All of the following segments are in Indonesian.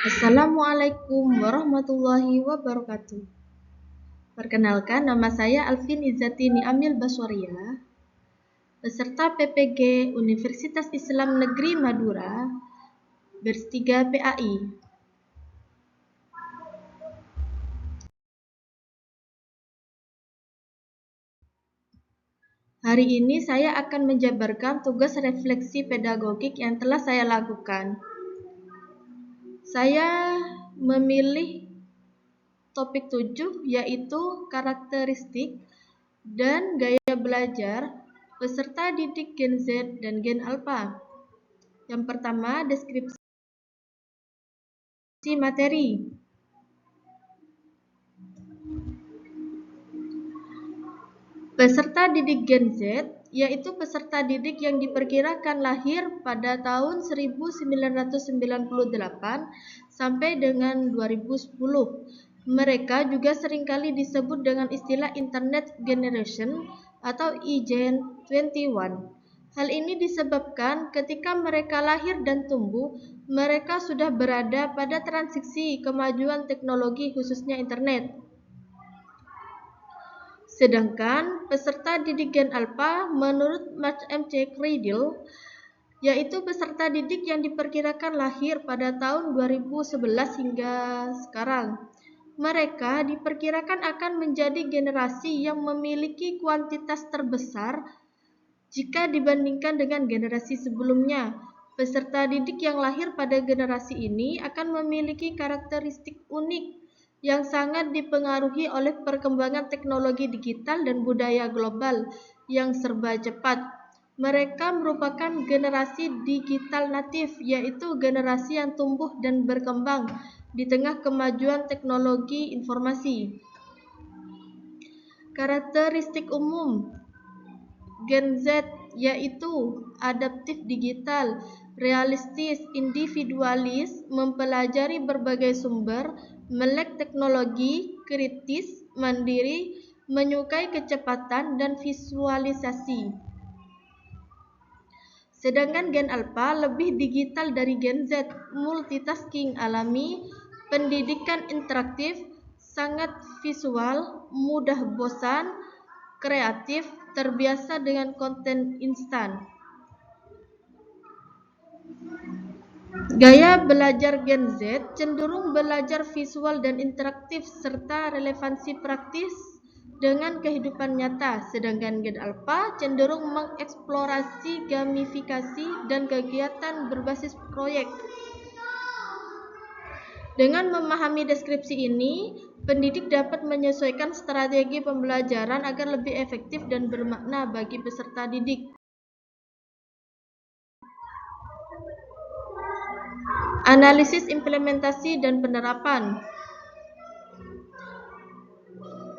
Assalamualaikum warahmatullahi wabarakatuh. Perkenalkan, nama saya Alvin Izzati Niamil Baswaria, peserta PPG Universitas Islam Negeri Madura, berstiga PAI. Hari ini saya akan menjabarkan tugas refleksi pedagogik yang telah saya lakukan. Saya memilih topik 7, yaitu karakteristik dan gaya belajar peserta didik Gen Z dan Gen Alpha. Yang pertama, deskripsi materi. Peserta didik Gen Z yaitu peserta didik yang diperkirakan lahir pada tahun 1998 sampai dengan 2010. Mereka juga seringkali disebut dengan istilah Internet Generation atau iGen 21. Hal ini disebabkan ketika mereka lahir dan tumbuh, mereka sudah berada pada transisi kemajuan teknologi khususnya internet. Sedangkan peserta didik Gen Alpha menurut Mark M. C. Cradle yaitu peserta didik yang diperkirakan lahir pada tahun 2011 hingga sekarang. Mereka diperkirakan akan menjadi generasi yang memiliki kuantitas terbesar jika dibandingkan dengan generasi sebelumnya. Peserta didik yang lahir pada generasi ini akan memiliki karakteristik unik yang sangat dipengaruhi oleh perkembangan teknologi digital dan budaya global yang serba cepat. Mereka merupakan generasi digital natif, yaitu generasi yang tumbuh dan berkembang di tengah kemajuan teknologi informasi. Karakteristik umum Gen Z yaitu adaptif digital, realistis, individualis, mempelajari berbagai sumber, melek teknologi, kritis, mandiri, menyukai kecepatan dan visualisasi. Sedangkan Gen Alpha lebih digital dari Gen Z, multitasking alami, pendidikan interaktif, sangat visual, mudah bosan, kreatif, terbiasa dengan konten instan. Gaya belajar Gen Z cenderung belajar visual dan interaktif serta relevansi praktis dengan kehidupan nyata, sedangkan Gen Alpha cenderung mengeksplorasi gamifikasi dan kegiatan berbasis proyek. Dengan memahami deskripsi ini, pendidik dapat menyesuaikan strategi pembelajaran agar lebih efektif dan bermakna bagi peserta didik. Analisis implementasi dan penerapan.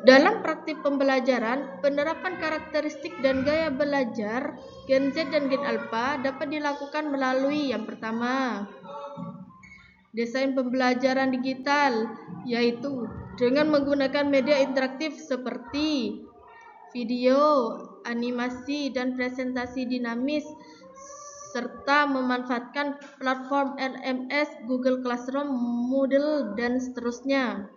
Dalam praktik pembelajaran, penerapan karakteristik dan gaya belajar Gen Z dan Gen Alpha dapat dilakukan melalui yang pertama, desain pembelajaran digital, yaitu dengan menggunakan media interaktif seperti video, animasi, dan presentasi dinamis, serta memanfaatkan platform LMS, Google Classroom, Moodle, dan seterusnya.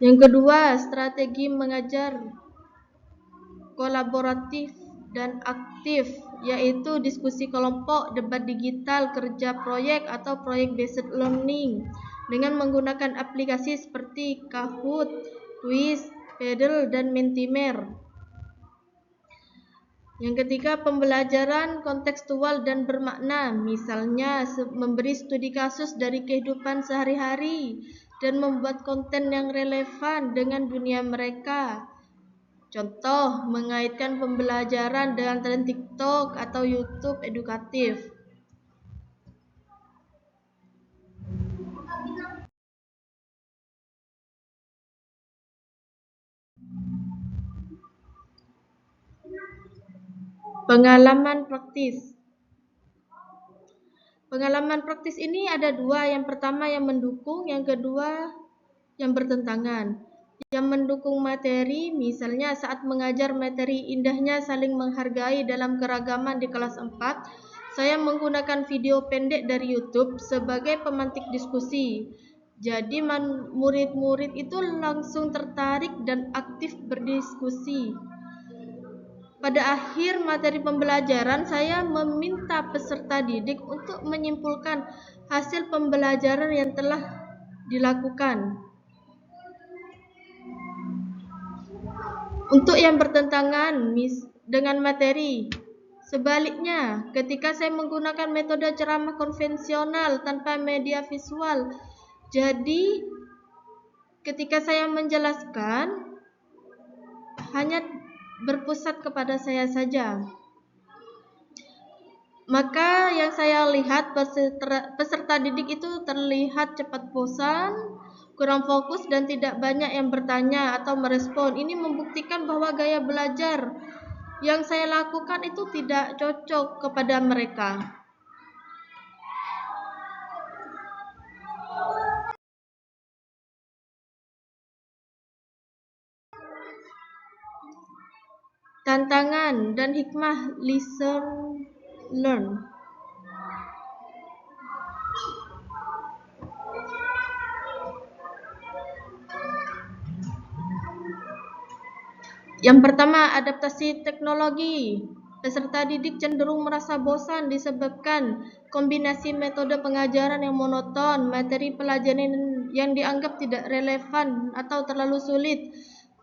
Yang kedua, strategi mengajar kolaboratif dan aktif, yaitu diskusi kelompok, debat digital, kerja proyek atau project-based learning dengan menggunakan aplikasi seperti Kahoot, Quiz, Paddle, dan Mentimeter. Yang ketiga, pembelajaran kontekstual dan bermakna, misalnya memberi studi kasus dari kehidupan sehari-hari dan membuat konten yang relevan dengan dunia mereka. Contoh, mengaitkan pembelajaran dengan tren TikTok atau YouTube edukatif. Pengalaman praktis. Pengalaman praktis ini ada dua, yang pertama yang mendukung, yang kedua yang bertentangan. yang mendukung materi, misalnya saat mengajar materi indahnya saling menghargai dalam keragaman di kelas 4, saya menggunakan video pendek dari YouTube sebagai pemantik diskusi. Jadi murid-murid itu langsung tertarik dan aktif berdiskusi. Pada akhir materi pembelajaran, saya meminta peserta didik untuk menyimpulkan hasil pembelajaran yang telah dilakukan. Untuk yang bertentangan dengan materi, sebaliknya, ketika saya menggunakan metode ceramah konvensional tanpa media visual, jadi ketika saya menjelaskan hanya berpusat kepada saya saja, maka yang saya lihat peserta didik itu terlihat cepat bosan, kurang fokus, dan tidak banyak yang bertanya atau merespon. Ini membuktikan bahwa gaya belajar yang saya lakukan itu tidak cocok kepada mereka. Tantangan dan hikmah listen learn. Yang pertama, adaptasi teknologi. Peserta didik cenderung merasa bosan disebabkan kombinasi metode pengajaran yang monoton, materi pelajaran yang dianggap tidak relevan atau terlalu sulit,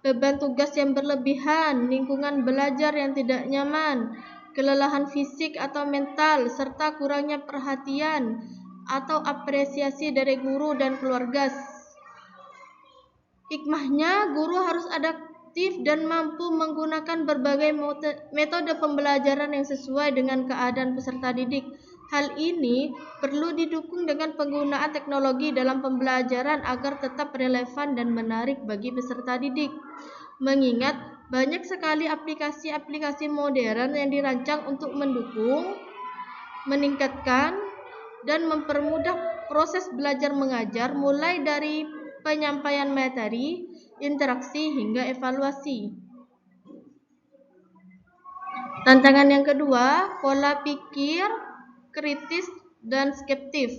beban tugas yang berlebihan, lingkungan belajar yang tidak nyaman, kelelahan fisik atau mental, serta kurangnya perhatian atau apresiasi dari guru dan keluarga. Hikmahnya, guru harus adaptif dan mampu menggunakan berbagai metode pembelajaran yang sesuai dengan keadaan peserta didik. Hal ini perlu didukung dengan penggunaan teknologi dalam pembelajaran agar tetap relevan dan menarik bagi peserta didik. Mengingat banyak sekali aplikasi-aplikasi modern yang dirancang untuk mendukung, meningkatkan, dan mempermudah proses belajar mengajar, mulai dari penyampaian materi, interaksi, hingga evaluasi. Tantangan yang kedua, pola pikir kritis dan skeptis.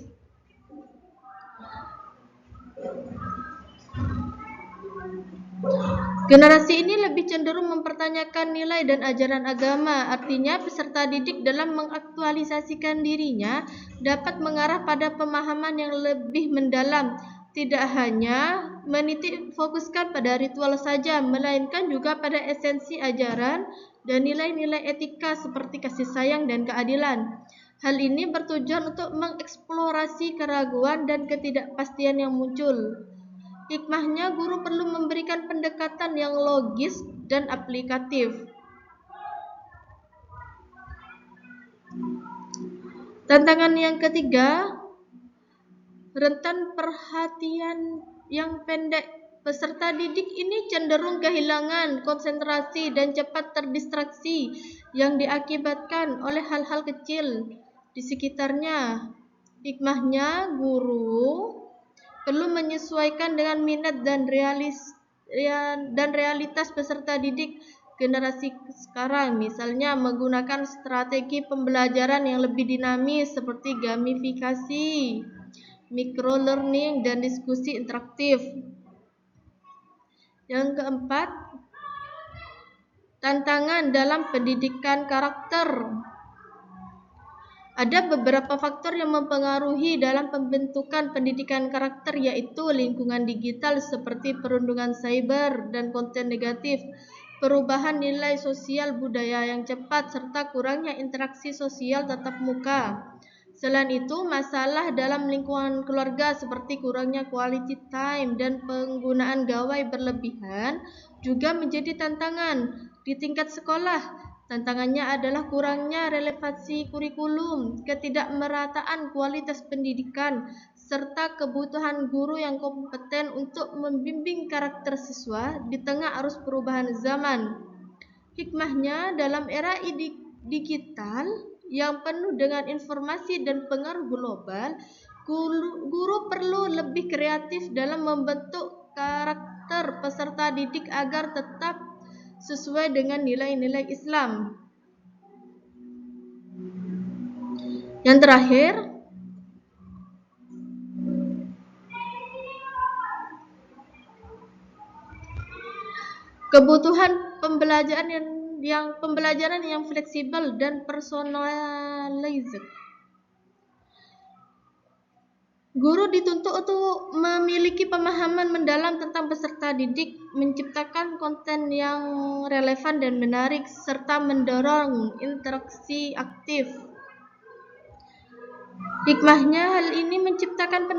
Generasi ini lebih cenderung mempertanyakan nilai dan ajaran agama. Artinya, peserta didik dalam mengaktualisasikan dirinya dapat mengarah pada pemahaman yang lebih mendalam, tidak hanya menitik fokuskan pada ritual saja, melainkan juga pada esensi ajaran dan nilai-nilai etika seperti kasih sayang dan keadilan. Hal ini bertujuan untuk mengeksplorasi keraguan dan ketidakpastian yang muncul. Hikmahnya, guru perlu memberikan pendekatan yang logis dan aplikatif. Tantangan yang ketiga, rentan perhatian yang pendek. Peserta didik ini cenderung kehilangan konsentrasi dan cepat terdistraksi yang diakibatkan oleh hal-hal kecil di sekitarnya. Hikmahnya, guru perlu menyesuaikan dengan minat dan realitas peserta didik generasi sekarang, misalnya menggunakan strategi pembelajaran yang lebih dinamis seperti gamifikasi, microlearning, dan diskusi interaktif. Yang keempat, tantangan dalam pendidikan karakter. Ada beberapa faktor yang mempengaruhi dalam pembentukan pendidikan karakter, yaitu lingkungan digital seperti perundungan cyber dan konten negatif, perubahan nilai sosial budaya yang cepat, serta kurangnya interaksi sosial tatap muka. Selain itu, masalah dalam lingkungan keluarga seperti kurangnya quality time dan penggunaan gawai berlebihan juga menjadi tantangan. Di tingkat sekolah, tantangannya adalah kurangnya relevansi kurikulum, ketidakmerataan kualitas pendidikan, serta kebutuhan guru yang kompeten untuk membimbing karakter siswa di tengah arus perubahan zaman. Hikmahnya, dalam era digital yang penuh dengan informasi dan pengaruh global, guru perlu lebih kreatif dalam membentuk karakter peserta didik agar tetap sesuai dengan nilai-nilai Islam. Yang terakhir, kebutuhan pembelajaran yang fleksibel dan personalized. Guru dituntut untuk memiliki pemahaman mendalam tentang peserta didik, menciptakan konten yang relevan dan menarik, serta mendorong interaksi aktif. Hikmahnya, hal ini menciptakan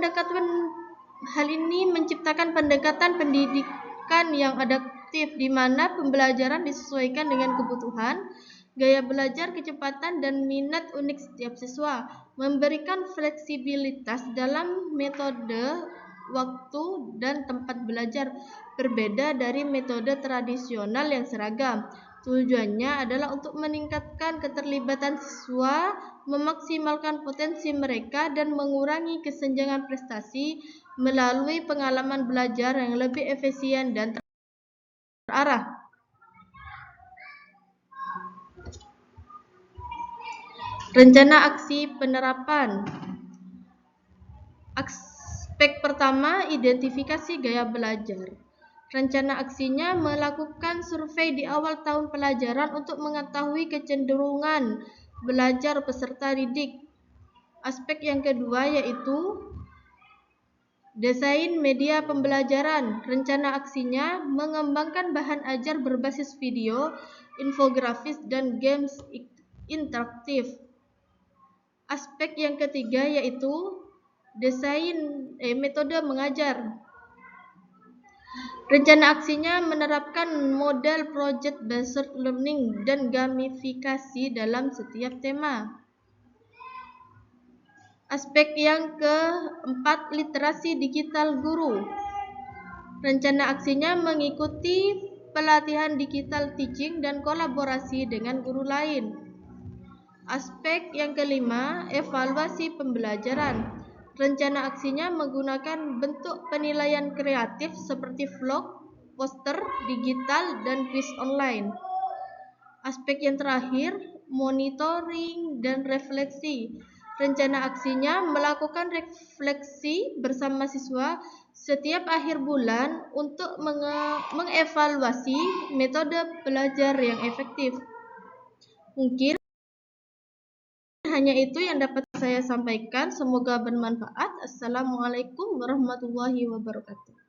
pendekatan pendidikan yang adaptif, di mana pembelajaran disesuaikan dengan kebutuhan, gaya belajar, kecepatan, dan minat unik setiap siswa, memberikan fleksibilitas dalam metode, waktu, dan tempat belajar, berbeda dari metode tradisional yang seragam. Tujuannya adalah untuk meningkatkan keterlibatan siswa, memaksimalkan potensi mereka, dan mengurangi kesenjangan prestasi melalui pengalaman belajar yang lebih efisien dan terarah. Rencana aksi penerapan. Aspek pertama, identifikasi gaya belajar. Rencana aksinya melakukan survei di awal tahun pelajaran untuk mengetahui kecenderungan belajar peserta didik. Aspek yang kedua yaitu desain media pembelajaran. Rencana aksinya mengembangkan bahan ajar berbasis video, infografis, dan games interaktif. Aspek yang ketiga yaitu metode mengajar. Rencana aksinya menerapkan model project-based learning dan gamifikasi dalam setiap tema. Aspek yang keempat, literasi digital guru. Rencana aksinya mengikuti pelatihan digital teaching dan kolaborasi dengan guru lain. Aspek yang kelima, evaluasi pembelajaran. Rencana aksinya menggunakan bentuk penilaian kreatif seperti vlog, poster digital, dan quiz online. Aspek yang terakhir, monitoring dan refleksi. Rencana aksinya melakukan refleksi bersama siswa setiap akhir bulan untuk mengevaluasi metode belajar yang efektif. Mungkin hanya itu yang dapat saya sampaikan. Semoga bermanfaat. Assalamualaikum warahmatullahi wabarakatuh.